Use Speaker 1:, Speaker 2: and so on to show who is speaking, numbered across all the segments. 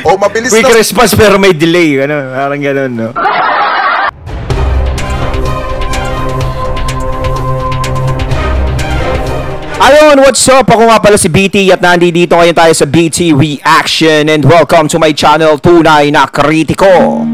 Speaker 1: O mabilis
Speaker 2: quick
Speaker 1: na
Speaker 2: response pero may delay. Ano, parang gano'n, no? Ayun, what's up? Ako nga pala si BT at nandito ngayon tayo sa BT Reaction and welcome to my channel, Tunay na Kritiko.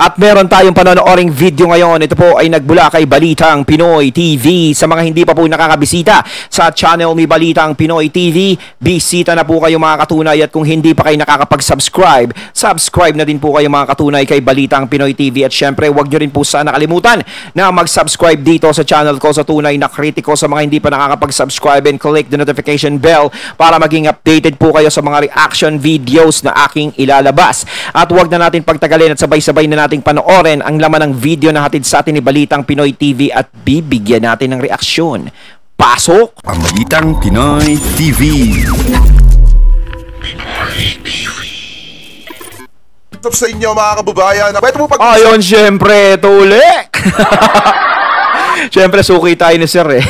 Speaker 2: At meron tayong panonooring video ngayon. Ito po ay nagbula kay Balitang Pinoy TV. Sa mga hindi pa po nakakabisita sa channel ni Balitang Pinoy TV, bisita na po kayo mga katunay. At kung hindi pa kayo nakakapag-subscribe, subscribe na din po kayo mga katunay kay Balitang Pinoy TV. At syempre, huwag nyo rin po sana nakalimutan na mag-subscribe dito sa channel ko sa Tunay na Kritiko. Sa mga hindi pa nakakapag-subscribe, and click the notification bell para maging updated po kayo sa mga reaction videos na aking ilalabas. At huwag na natin pagtagalin at sabay-sabay na natin panoorin ang laman ng video na hatid sa atin ni Balitang Pinoy TV at bibigyan natin ng reaksyon. Pasok!
Speaker 3: Ang Balitang Pinoy TV.
Speaker 1: What's up sa inyo mga kababayan? Pwede mo
Speaker 2: Ayun, syempre, tuli! Syempre, suki tayo ni Sir eh.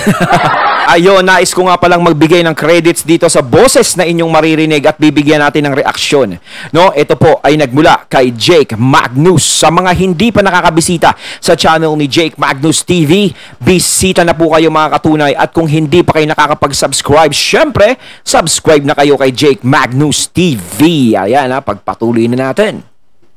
Speaker 2: Ayun, nais ko nga palang magbigay ng credits dito sa boses na inyong maririnig at bibigyan natin ng reaksyon. No, ito po ay nagmula kay Jake Magnus. Sa mga hindi pa nakakabisita sa channel ni Jake Magnus TV, bisita na po kayo mga katunay. At kung hindi pa kayo nakakapag-subscribe, syempre, subscribe na kayo kay Jake Magnus TV. Ayan ha, pagpatuloy na natin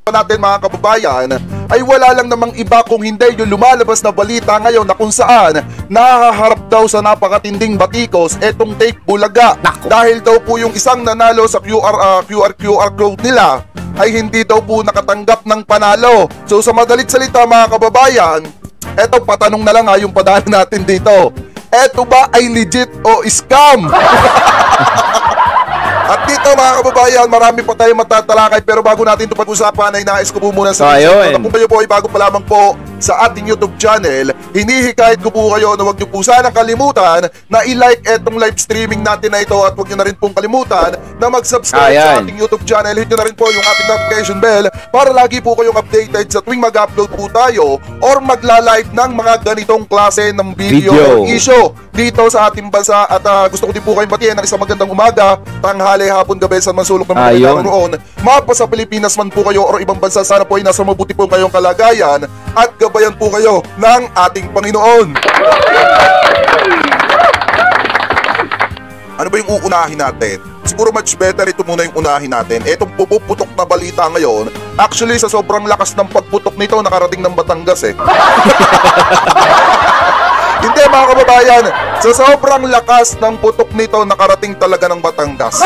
Speaker 1: mga kababayan, ay wala lang namang iba kung hindi yung lumalabas na balita ngayon na kung saan nahaharap daw sa napakatinding batikos etong Take Bulaga. Dahil daw po yung isang nanalo sa QR code nila ay hindi daw po nakatanggap ng panalo. So sa madalit salita mga kababayan, eto patanong na lang yung padaan natin dito. Eto ba ay legit o scam? At dito mga kababayan, marami pa tayong matatalakay, pero bago natin ito pag-usapan ay nais ko po muna sa kung kayo po ay bago pa lamang po sa ating YouTube channel, hinihikayat ko po kayo na huwag nyo po sana kalimutan na i-like etong live streaming natin na ito at huwag nyo na rin pong kalimutan na mag-subscribe sa ating YouTube channel. Hit nyo na rin po yung ating notification bell para lagi po kayong updated sa tuwing mag-upload po tayo or magla-live ng mga ganitong klase ng video. Issue dito sa ating bansa. At gusto ko din po kayong batiin ng isang magandang umaga, tanghali, hapon, gabi, sa mansulok ng mga naroon. Mapa sa Pilipinas man po kayo or ibang bansa, sana po ay nasa mabuti po kayong kalagayan at gabayan po kayo ng ating Panginoon. Ano ba yung uunahin natin? Siguro much better ito muna yung unahin natin. Etong puputok na balita ngayon, actually sa sobrang lakas ng pagputok nito, nakarating ng Batangas eh. Hindi mga kababayan, sa sobrang lakas ng putok nito, nakarating talaga ng Batangas.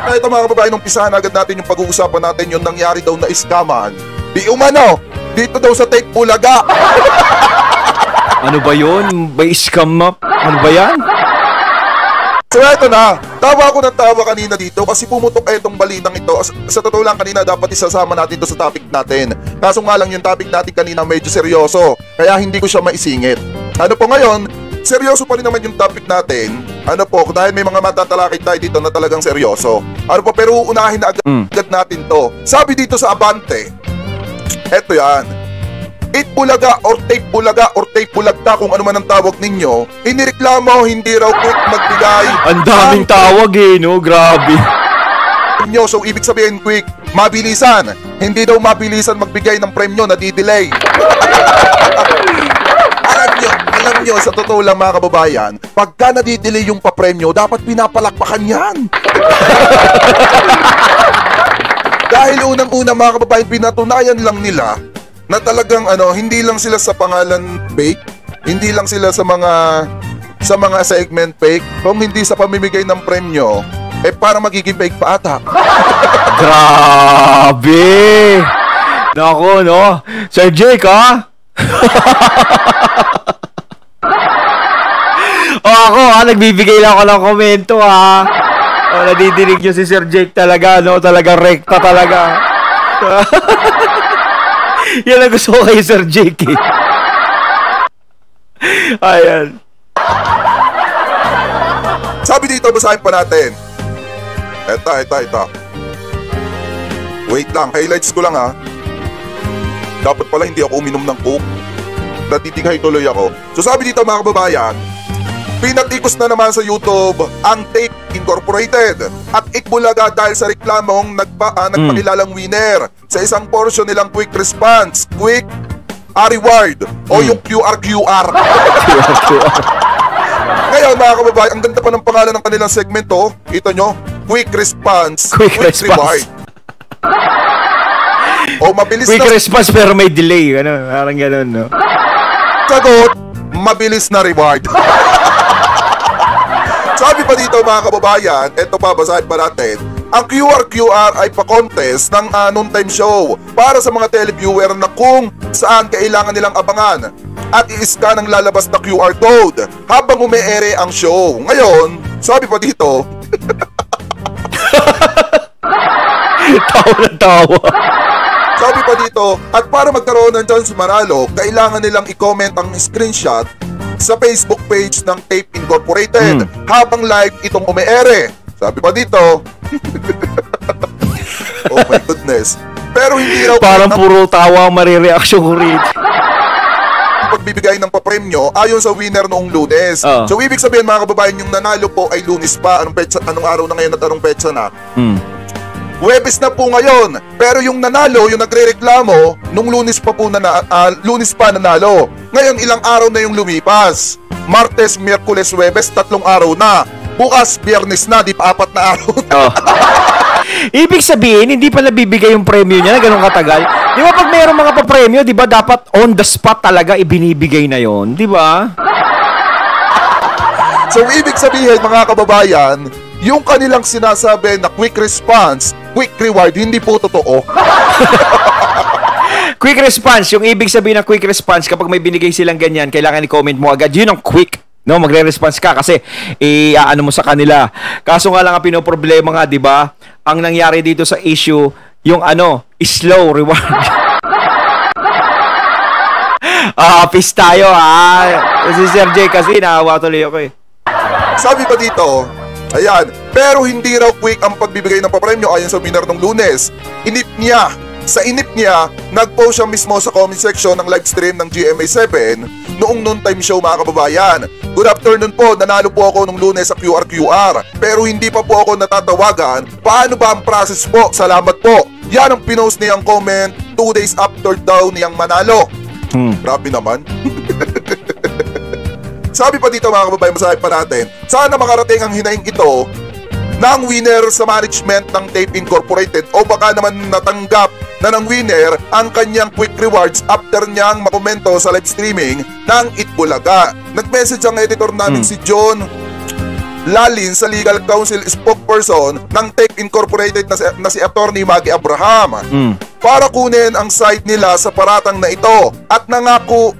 Speaker 1: Ito mga kababayan, umpisahan agad natin yung pag-uusapan natin yung nangyari daw na iskaman. Di umano, dito daw sa Take Bulaga.
Speaker 2: Ano ba yun? May scam map? Ano ba yan?
Speaker 1: So eto na, tawa ako ng tawa kanina dito kasi pumutok etong balitang ito. Sa totoo lang kanina dapat isasama natin ito sa topic natin. Kaso nga lang yung topic natin kanina medyo seryoso, kaya hindi ko siya maisingit. Ano po ngayon, seryoso pa rin naman yung topic natin. Ano po, dahil may mga matatalakay tayo dito na talagang seryoso. Ano po, pero uunahin na agad natin to. Sabi dito sa Abante, eto yan. Take Bulaga or Take Bulaga or Take Bulagta kung ano man ang tawag ninyo, inireklamo hindi raw quick magbigay.
Speaker 2: Ang daming tawag eh, no? Grabe.
Speaker 1: So ibig sabihin quick, mabilisan. Hindi daw mabilisan magbigay ng premyo, nadidelay. Alam nyo, sa totoo lang mga kababayan, pagka nadidelay yung papremyo, dapat pinapalakpakan yan. Dahil unang-una mga kababayan, pinatunayan lang nila na talagang hindi lang sila sa pangalan fake, hindi lang sila sa mga segment fake, kung hindi sa pamimigay ng premyo, para magiging fake pa ata.
Speaker 2: Grabe! Nako, no? Sir Jake, ha? Ako, nagbibigay lang ako ng komento, ha? Nadidinig nyo si Sir Jake talaga, no? Talagang rekta talaga. Yan ang gusto ko kay Sir Jake eh. Ayan.
Speaker 1: Sabi dito, basahin pa natin. Ito. Wait lang, highlights ko lang ha. Dapat pala hindi ako uminom ng coke. Natitigay tuloy ako. So sabi dito mga kababayan, Pinatikos na naman sa YouTube ang Tape Incorporated at Itbulaga dahil sa reklamong nagpakilalang winner sa isang portion nilang quick response, quick reward o yung QR. Ngayon mga kababayan, ang ganda pa ng pangalan ng kanilang segmento. Ito nyo, quick response, quick reward. O mabilis
Speaker 2: quick
Speaker 1: na
Speaker 2: response pero may delay, ano, parang gano'n, no?
Speaker 1: sagot, mabilis na reward. Sabi pa dito mga kababayan, eto pa, basahin pa natin. Ang QR ay pa-contest ng noontime show para sa mga televiewer na kung saan kailangan nilang abangan at i-scan ang lalabas na QR code habang umeere ang show. Ngayon, sabi pa dito,
Speaker 2: tawa na tawa.
Speaker 1: sabi pa dito, at para magkaroon ng chance manalo, kailangan nilang i-comment ang screenshot sa Facebook page ng Tape Incorporated habang live itong umeere. Sabi pa dito, oh my goodness. Pero hindi raw
Speaker 2: parang puro tawa ang marireaksyon ko rin.
Speaker 1: Pagbibigay ng papremyo ayon sa winner noong Lunes. So ibig sabihin mga kababayan, yung nanalo po ay Lunes pa. Anong araw na ngayon at anong petsa na? Huwebes na po ngayon. Pero yung nanalo, yung nagrereklamo, nung Lunes pa po Lunes pa nanalo. Ngayon ilang araw na yung lumipas. Martes, Miyerkules, Huwebes, 3 araw na. Bukas, Biyernes na, di pa 4 na araw na.
Speaker 2: Ibig sabihin, hindi pa nabibigay yung premyo niya na ganun katagal. Di ba pag mayroong mga pa-premyo, di ba dapat on the spot talaga ibinibigay na yon, di ba?
Speaker 1: So ibig sabihin mga kababayan, yung kanilang sinasabi na quick response, quick reward, hindi po totoo.
Speaker 2: Quick response, yung ibig sabihin na quick response, kapag may binigay silang ganyan, kailangan i-comment mo agad. Yun ang quick. No, magre-response ka kasi ano mo sa kanila. Kaso nga lang ang pinoproblema nga, 'di ba? Ang nangyari dito sa issue, yung slow reward. Peace tayo ha. Si Sir J kasi naawa tuloy ako eh.
Speaker 1: Sabi pa dito, ayan, pero hindi raw quick ang pagbibigay ng papremyo ayon sa winner ng Lunes. Sa inip niya, nag-post siya mismo sa comment section ng live stream ng GMA7 noong noontime show mga kababayan. Good afternoon po, nanalo po ako nung Lunes sa QR. Pero hindi pa po ako natatawagan. Paano ba ang process po? Salamat po. Yan ang pinost niyang comment 2 days after daw niyang manalo. Grabe naman. Sabi pa dito mga kababayan, masabi pa natin, sana makarating ang hinaing ito ng winner sa management ng Tape Incorporated o baka naman natanggap na ng winner ang kanyang quick rewards after niyang makomento sa live streaming ng Itbulaga. Nag-message ang editor namin si John Lalin sa Legal Counsel spokesperson ng Tape Incorporated na si Attorney Maggie Abraham para kunin ang side nila sa paratang na ito at nangako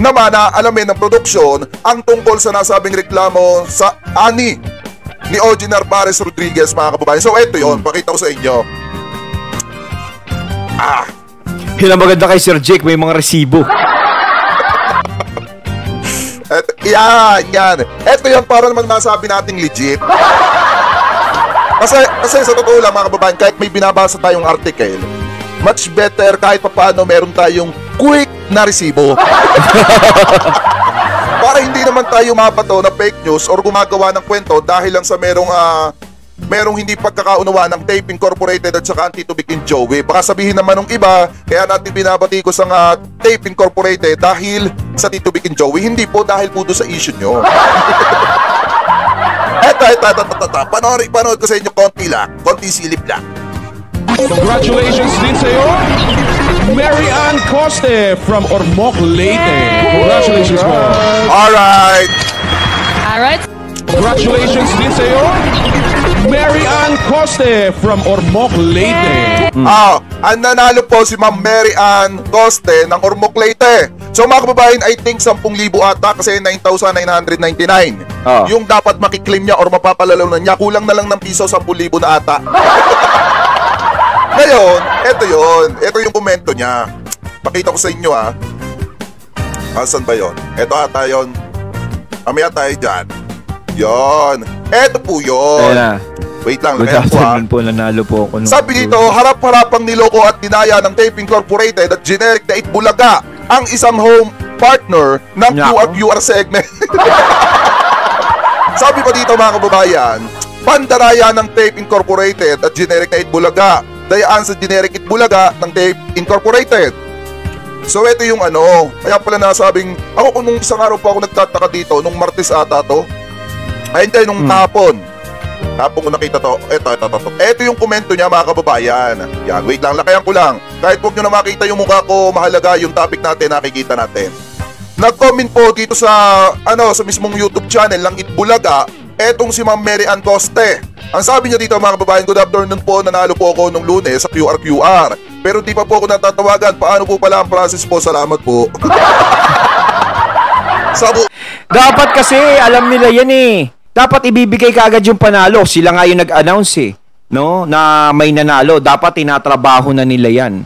Speaker 1: naman na alamin ng produksyon ang tungkol sa nasabing reklamo sa ani ni OG Narvaez Rodriguez mga kababayan. So eto yun, pakita ko sa inyo.
Speaker 2: Yan ang maganda kay Sir Jake, may mga resibo.
Speaker 1: Yan. Eto yan para naman masabi nating legit. Kasi sa totoo lang mga kababayan, kahit may binabasa tayong article, much better kahit papaano meron tayong quick na resibo. Para hindi naman tayo mabato na fake news or gumagawa ng kwento dahil lang sa merong hindi pagkakaunawa ng Tape Incorporated at saka ang Tito Vic and Joey. Baka sabihin naman ng iba, kaya natin binabati ko sa Tape Incorporated dahil sa Tito Vic and Joey. Hindi po dahil po doon sa issue nyo. Eto. Panood ko sa inyo konti silip lang.
Speaker 4: Congratulations din sa'yo, Mary Ann Coste from Ormoc, Leyte. Congratulations po.
Speaker 1: Alright.
Speaker 4: Congratulations din sa'yo, Mary Ann Coste from Ormoc, Leyte.
Speaker 1: Ang nanalo po si Ma'am Mary Ann Coste ng Ormoc, Leyte. So mga kababayan, I think 10,000 ata kasi 9,999. Yung dapat makiklaim niya or mapapalalaw na niya, kulang na lang ng piso 10,000 na ata. Ngayon, eto yun. Eto yung komento niya. Pakita ko sa inyo Asan ba yun? Eto ata yun. Mamaya tayo dyan. Yun. Eto po yun. Wait lang.
Speaker 2: Good afternoon po, nanalo po ako.
Speaker 1: Sabi dito, harap-harapang niloko at dinaya ng Tape Incorporated at generic na Itbulaga ang isang home partner ng QR segment. Sabi pa dito mga kababayan, pandaraya ng Tape Incorporated at generic na Itbulaga. Dayaan sa generic Itbulaga ng Tape Incorporated. So ito yung ano, kaya pala nasabing, ako kung nung isang araw pa ako nagtataka dito, nung Martes ata to, ay hindi, nung hapon ko nakita to, ito yung komento niya mga kababayan. Yan, wait lang, lakayan ko lang. Kahit huwag nyo na makita yung mukha ko, mahalaga yung topic natin, nakikita natin. Nag-comment po dito sa sa mismong YouTube channel ng Itbulaga, etong si Ma'am Mary Ann Coste. Ang sabi niya dito mga kababayan, good afternoon po, nanalo po ako nung Lunes sa QR. Pero di pa po ako natatawagan, paano po pala ang process po? Salamat po.
Speaker 2: Dapat kasi, alam nila yan eh. Dapat ibibigay kaagad yung panalo. Sila nga yung nag-announce eh, no? Na may nanalo. Dapat tinatrabaho na nila yan.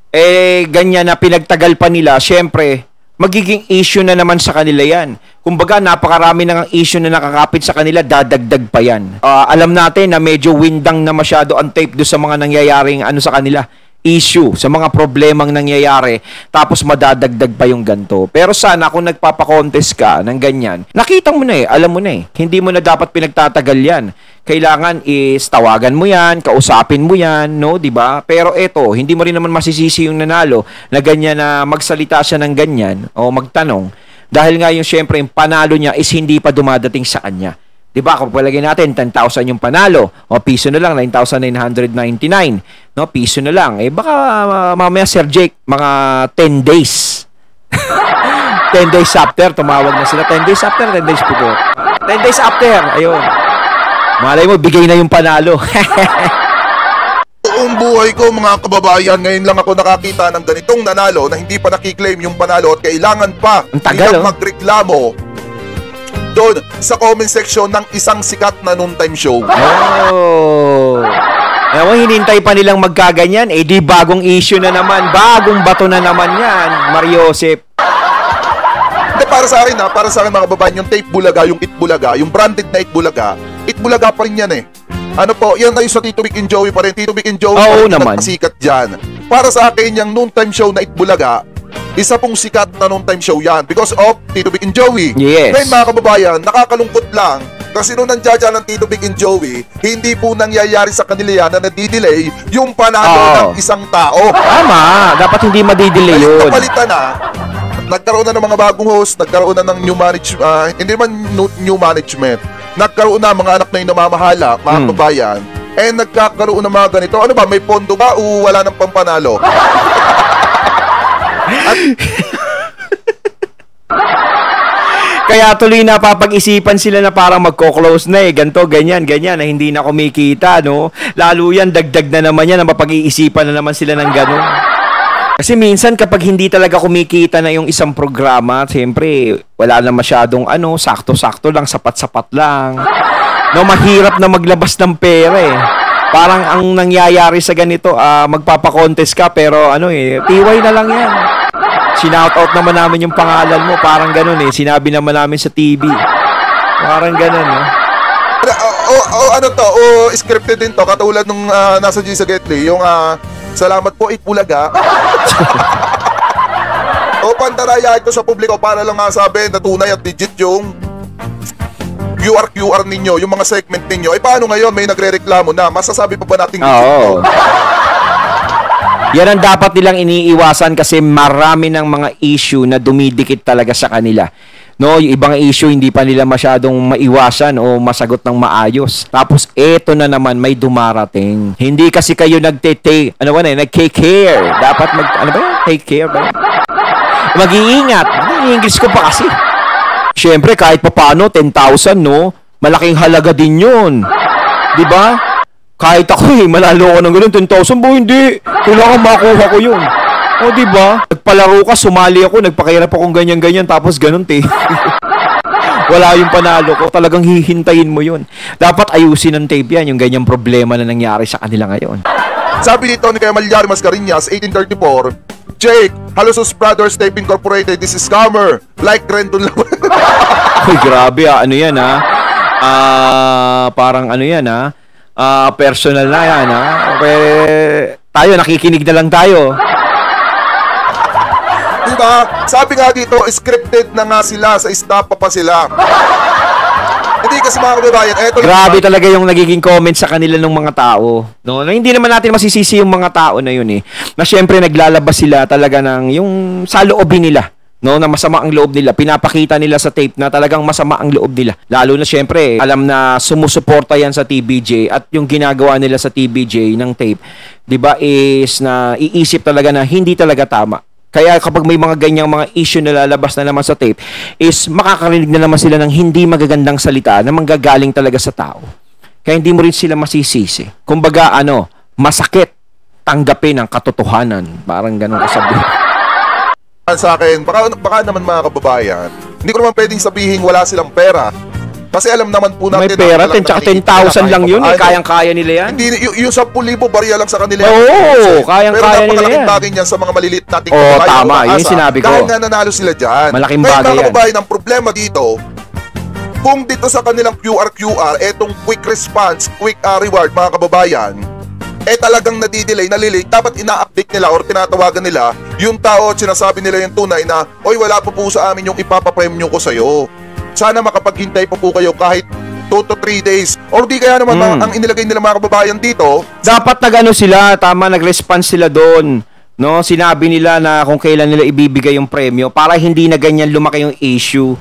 Speaker 2: Eh, ganyan na pinagtagal pa nila, syempre, magiging issue na naman sa kanila yan. Kumbaga, napakarami na ng issue na nakakapit sa kanila, dadagdag pa yan. Alam natin na medyo windang na masyado ang tape do sa mga nangyayaring sa kanila. Issue, sa mga problemang nangyayari, tapos madadagdag pa yung ganto. Pero sana kung nagpapakontest ka ng ganyan, nakita mo na eh, alam mo na eh. Hindi mo na dapat pinagtatagal yan. Kailangan is tawagan mo yan, kausapin mo yan, no, 'di ba? Pero eto, hindi mo rin naman masisisi yung nanalo na ganyan na magsalita siya ng ganyan o magtanong dahil nga yung syempre yung panalo niya is hindi pa dumadating sa kanya. 'Di ba? Kung palagay natin 10,000 yung panalo, o piso na lang 9,999, no? Piso na lang. Eh baka mamaya Sir Jake mga 10 days. 10 days after tumawag na sila. 10 days after, 10 days before. 10 days after, ayun. Malay mo, bigay na yung panalo.
Speaker 1: Buong buhay ko mga kababayan, ngayon lang ako nakakita ng ganitong nanalo na hindi pa nakiklaim yung panalo at kailangan pa nilang magreklamo doon sa comment section ng isang sikat na noontime show.
Speaker 2: Oh. Ewan, hinintay pa nilang magkaganyan. Eh di bagong issue na naman. Bagong bato na naman yan, Mariosep.
Speaker 1: Para sa akin mga kababayan, yung Tape Bulaga, yung Itbulaga, yung branded na Itbulaga, Itbulaga pa rin yan eh. Ano po, yan tayo sa Tito Vic and Joey pa rin. Tito Vic and Joey pa rin nagpasikat dyan. Para sa akin, yung noontime show na Itbulaga, isa pong sikat na noontime show yan because of Tito Vic and Joey.
Speaker 2: Yes.
Speaker 1: Ngayon mga kababayan, nakakalungkot lang kasi nung nandiyan ng Tito Vic and Joey, hindi po nangyayari sa kanila yan na nadidelay yung panalo ng isang tao.
Speaker 2: Tama, dapat hindi madidelay yun.
Speaker 1: Kapalitan na, nagkaroon na ng mga bagong host, nagkaroon na ng new management, hindi naman new management, nagkaroon na mga anak na yung namamahala, mga kabayan, nagkakaroon ng mga ganito. Ano ba, may pondo ba o wala ng pampanalo?
Speaker 2: Kaya tuloy na papag-isipan sila na parang magko-close na eh, ganto, ganyan, na hindi na kumikita, no? Lalo yan, dagdag na naman yan, mapag-iisipan na naman sila ng gano'n. Kasi minsan kapag hindi talaga kumikita na yung isang programa, siyempre wala na masyadong sakto-sakto lang, sapat-sapat lang. No, mahirap na maglabas ng pera eh. Parang ang nangyayari sa ganito, magpapakontest ka pero PY na lang yan. Sinout-out naman namin yung pangalan mo, parang ganun eh. Sinabi naman namin sa TV. Parang ganun eh.
Speaker 1: Scripted din to, katulad nung nasa G sa Getly, yung salamat po, Itbulaga. Pandaraya ito sa publiko para lang masabi na tunay at legit yung QR ninyo, yung mga segment ninyo. Paano ngayon may nagre-reklamo na? Masasabi pa ba natin
Speaker 2: legit? Yan ang dapat nilang iniiwasan kasi marami ng mga issue na dumidikit talaga sa kanila. No, yung ibang issue hindi pa nila masyadong maiwasan o masagot ng maayos. Tapos eto na naman may dumarating. Hindi kasi kayo nagke-care. Dapat take care ba? Mag-iingat. English ko pa kasi. Siyempre kahit papaano 10,000 no, malaking halaga din 'yun. 'Di ba? Kahit ako manalo ko ng ganun 10,000 hindi. Kailangan makuha ko 'yun. O, di ba? Nagpalaro ka, sumali ako, nagpakahirap akong ganyan-ganyan, tapos ganun, wala yung panalo ko. Talagang hihintayin mo yun. Dapat ayusin ng tape yan, yung ganyang problema na nangyari sa kanila ngayon.
Speaker 1: Sabi dito ni Kaya Malyari Mascareñas, 1834, Jake, Halusos Brothers Tape Incorporated, this is scammer. Like Rendon lang.
Speaker 2: Uy, grabe ano yan parang ano yan personal na yan tayo, nakikinig na lang tayo. Diba?
Speaker 1: Sabi nga dito, scripted na nga sila, sa staff pa sila. Hindi kasi mga kababayan, eto
Speaker 2: Grabe talaga yung nagiging comment sa kanila ng mga tao. No? Na hindi naman natin masisisi yung mga tao na yun eh. Na syempre naglalabas sila talaga ng yung sa loobin nila. No, na masama ang loob nila. Pinapakita nila sa tape na talagang masama ang loob nila. Lalo na syempre, alam na sumusuporta yan sa TVJ at yung ginagawa nila sa TVJ ng tape, 'di ba, is na iisip talaga na hindi talaga tama. Kaya kapag may mga ganyang mga issue na lalabas na naman sa tape, is makakarinig na naman sila ng hindi magagandang salita na manggagaling talaga sa tao. Kaya hindi mo rin sila masisisi. Kumbaga, masakit tanggapin ang katotohanan. Parang ganun kasabihin.
Speaker 1: Sa akin, baka naman mga kababayan, hindi ko naman pwedeng sabihin wala silang pera. Kasi alam naman po natin...
Speaker 2: May pera, 10,000 lang yun. Kayang-kaya nila yan.
Speaker 1: Hindi, yung 10,000 barya lang sa kanila.
Speaker 2: Oo, kayang-kaya nila yan.
Speaker 1: Pero napakalaking bagay niyan sa mga maliliit nating kababayan.
Speaker 2: Oo, tama. Yun yung sinabi ko.
Speaker 1: Dahil nga nanalo sila dyan.
Speaker 2: Malaking bagay yan.
Speaker 1: Mga kababayan, ang problema dito, kung dito sa kanilang QR, etong quick response, quick reward, mga kababayan, talagang nadidelay, nalilate, dapat ina-update nila or tinatawagan nila yung tao at sinasabi nila yung tunay na, oy, wala po sa amin yung ipapapremyo ko sa'yo. Sana makapaghintay po kayo kahit 2 to 3 days. Or di kaya naman ang inilagay nila mga kababayan dito.
Speaker 2: Dapat sila, tama, nag-response sila doon. No, sinabi nila na kung kailan nila ibibigay yung premyo para hindi na ganyan lumaki yung issue.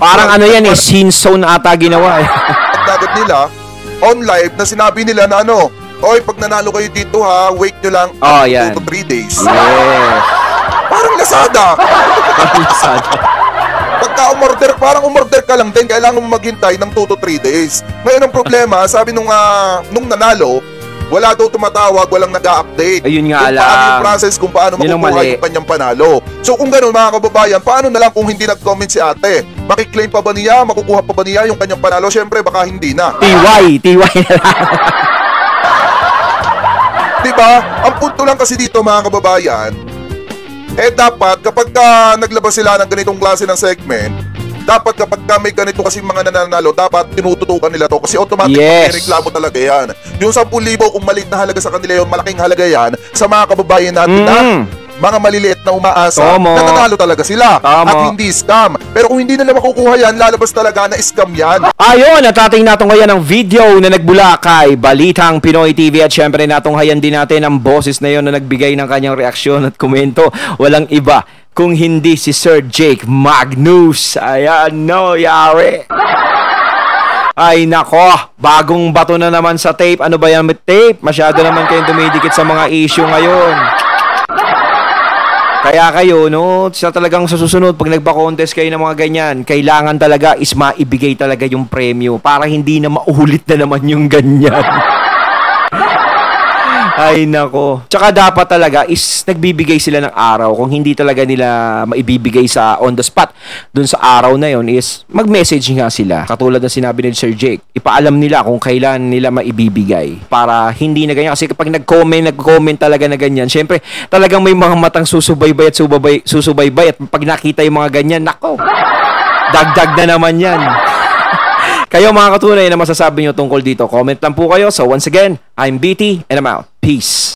Speaker 2: Parang yan scene zone ata ginawa eh.
Speaker 1: Agad nila on live na sinabi nila na oy, pag nanalo kayo dito ha, wait nyo lang 2 to 3 days.
Speaker 2: Yes.
Speaker 1: Parang Lazada. Pagka parang umorder ka lang din, kailangan mo maghintay ng 2 to 3 days. Ngayon ang problema, sabi nung nanalo, wala daw tumatawag, walang nag-a-update.
Speaker 2: Ayun nga lang.
Speaker 1: Paano yung process, kung paano makukuha yung kanyang panalo. So kung gano'n mga kababayan, paano na lang kung hindi nag-comment si ate? Makiklaim pa ba niya? Makukuha pa ba niya yung kanyang panalo? Siyempre baka hindi na.
Speaker 2: TY na lang.
Speaker 1: Diba? Ang punto lang kasi dito mga kababayan, dapat kapag naglabas sila ng ganitong klase ng segment, dapat kapag may ganito kasi mga nananalo, dapat tinututukan nila to kasi automatic may reklamo talaga yan. Yung 10,000 kung maliit na halaga sa kanila yun, malaking halaga yan sa mga kababayan natin na mga maliliit na umaasa, nananalo talaga sila at hindi scam. Pero kung hindi nila makukuha yan, lalabas talaga na scam yan.
Speaker 2: Ayun, natating natunghayan ang video na nagbula kay Balitang Pinoy TV at syempre natunghayan din natin ang boses na yon na nagbigay ng kanyang reaksyon at komento. Walang iba kung hindi si Sir Jake Magnus. Ayan, yari. Ay nako, bagong bato na naman sa tape. Ano ba yan with tape? Masyado naman kayong dumidikit sa mga issue ngayon. Kaya kayo, sa talagang sa susunod, pag nagpa-contest kayo ng mga ganyan, kailangan talaga is maibigay talaga yung premyo para hindi na maulit na naman yung ganyan. Ay nako. Tsaka dapat talaga is nagbibigay sila ng araw. Kung hindi talaga nila maibibigay sa on the spot dun sa araw na yon, is mag-message nga sila. Katulad ng sinabi ni Sir Jake, ipaalam nila kung kailan nila maibibigay para hindi na ganyan. Kasi kapag nag-comment talaga na ganyan, syempre talagang may mga matang susubaybay at susubaybay at pag nakita yung mga ganyan, nako, dagdag na naman yan. Kayo mga katunay na masasabi nyo tungkol dito, comment lang po kayo. So once again, I'm BT and I'm out. Peace.